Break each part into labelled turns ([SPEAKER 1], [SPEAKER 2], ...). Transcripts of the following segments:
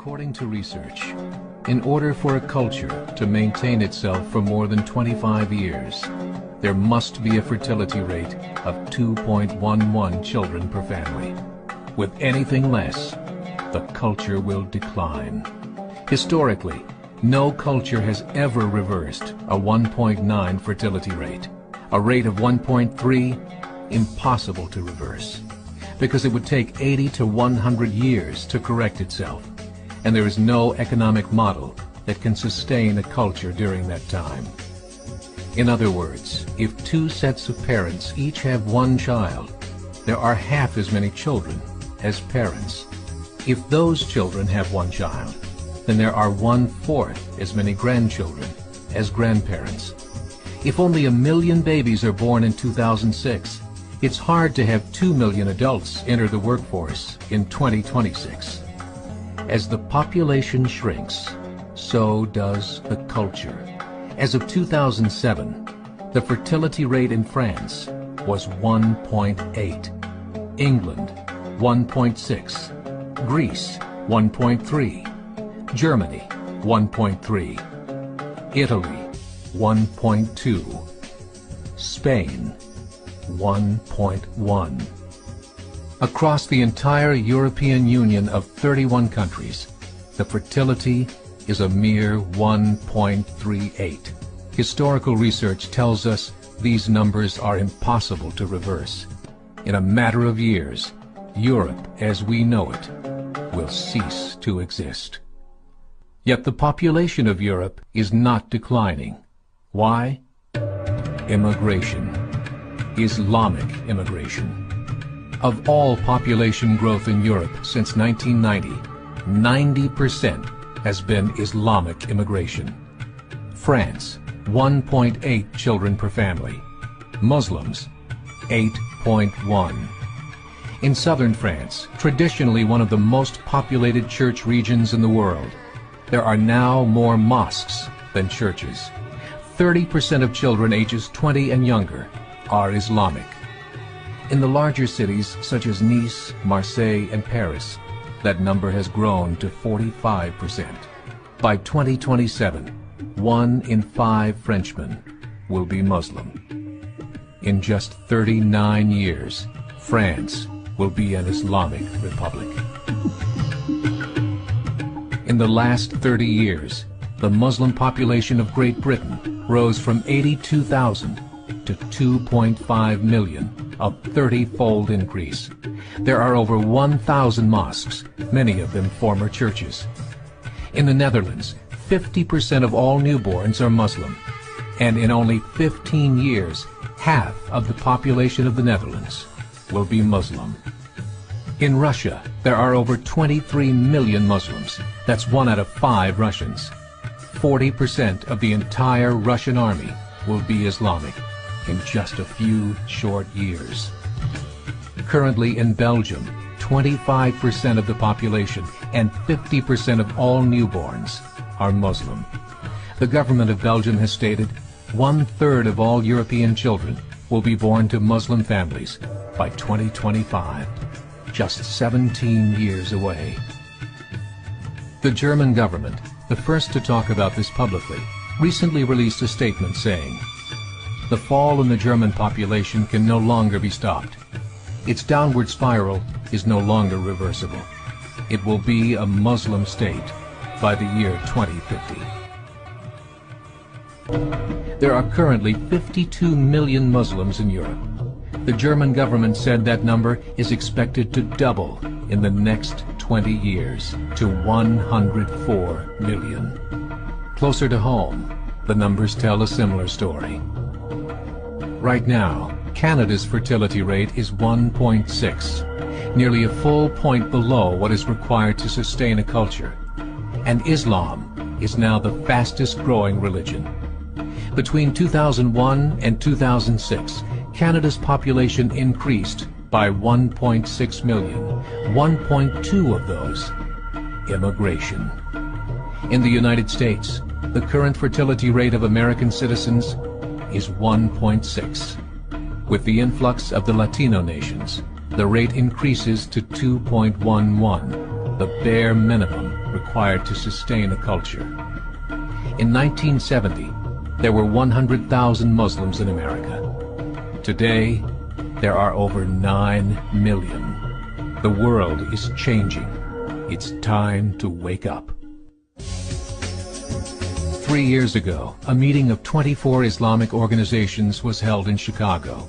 [SPEAKER 1] According to research, in order for a culture to maintain itself for more than 25 years, there must be a fertility rate of 2.11 children per family. With anything less, the culture will decline. Historically, no culture has ever reversed a 1.9 fertility rate. A rate of 1.3, impossible to reverse, because it would take 80 to 100 years to correct itself, and there is no economic model that can sustain a culture during that time. In other words, if two sets of parents each have one child, there are half as many children as parents. If those children have one child, then there are 1/4 as many grandchildren as grandparents. If only 1 million babies are born in 2006, it's hard to have 2 million adults enter the workforce in 2026. As the population shrinks, so does the culture. As of 2007, the fertility rate in France was 1.8, England 1.6, Greece 1.3, Germany 1.3, Italy 1.2, Spain 1.1. Across the entire European Union of 31 countries, the fertility is a mere 1.38. Historical research tells us these numbers are impossible to reverse. In a matter of years, Europe as we know it will cease to exist. Yet the population of Europe is not declining. Why? Immigration. Islamic immigration. Of all population growth in Europe since 1990, 90% has been Islamic immigration. France, 1.8 children per family. Muslims, 8.1. In southern France, traditionally one of the most populated church regions in the world, there are now more mosques than churches. 30% of children ages 20 and younger are Islamic. In the larger cities such as Nice, Marseille, and Paris, that number has grown to 45%. By 2027, 1 in 5 Frenchmen will be Muslim. In just 39 years, France will be an Islamic republic. In the last 30 years, the Muslim population of Great Britain rose from 82,000 to 2.5 million, a 30-fold increase. There are over 1,000 mosques, many of them former churches. In the Netherlands, 50% of all newborns are Muslim, and in only 15 years, half of the population of the Netherlands will be Muslim. In Russia, there are over 23 million Muslims. That's 1 out of 5 Russians. 40% of the entire Russian army will be Islamic in just a few short years. Currently in Belgium, 25% of the population and 50% of all newborns are Muslim. The government of Belgium has stated 1/3 of all European children will be born to Muslim families by 2025, just 17 years away. The German government, the first to talk about this publicly, recently released a statement saying, "The fall in the German population can no longer be stopped. Its downward spiral is no longer reversible. It will be a Muslim state by the year 2050. There are currently 52 million Muslims in Europe. The German government said that number is expected to double in the next 20 years to 104 million. Closer to home, the numbers tell a similar story. Right now, Canada's fertility rate is 1.6, nearly a full point below what is required to sustain a culture. And Islam is now the fastest growing religion. Between 2001 and 2006, Canada's population increased by 1.6 million, 1.2 of those immigration. In the United States, the current fertility rate of American citizens is 1.6. With the influx of the Latino nations, the rate increases to 2.11, the bare minimum required. required to sustain a culture. In 1970, there were 100,000 Muslims in America. Today, there are over 9 million. The world is changing. It's time to wake up. 3 years ago, a meeting of 24 Islamic organizations was held in Chicago.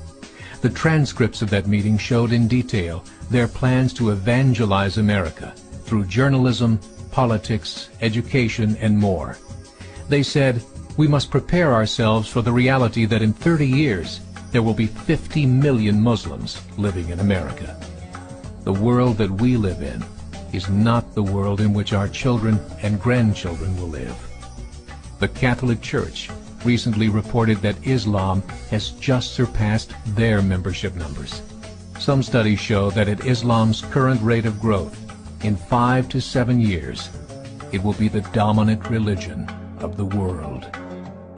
[SPEAKER 1] The transcripts of that meeting showed in detail their plans to evangelize America through journalism, politics, education, and more. They said, we must prepare ourselves for the reality that in 30 years, there will be 50 million Muslims living in America. The world that we live in is not the world in which our children and grandchildren will live. The Catholic Church recently reported that Islam has just surpassed their membership numbers. Some studies show that at Islam's current rate of growth, in 5 to 7 years, it will be the dominant religion of the world.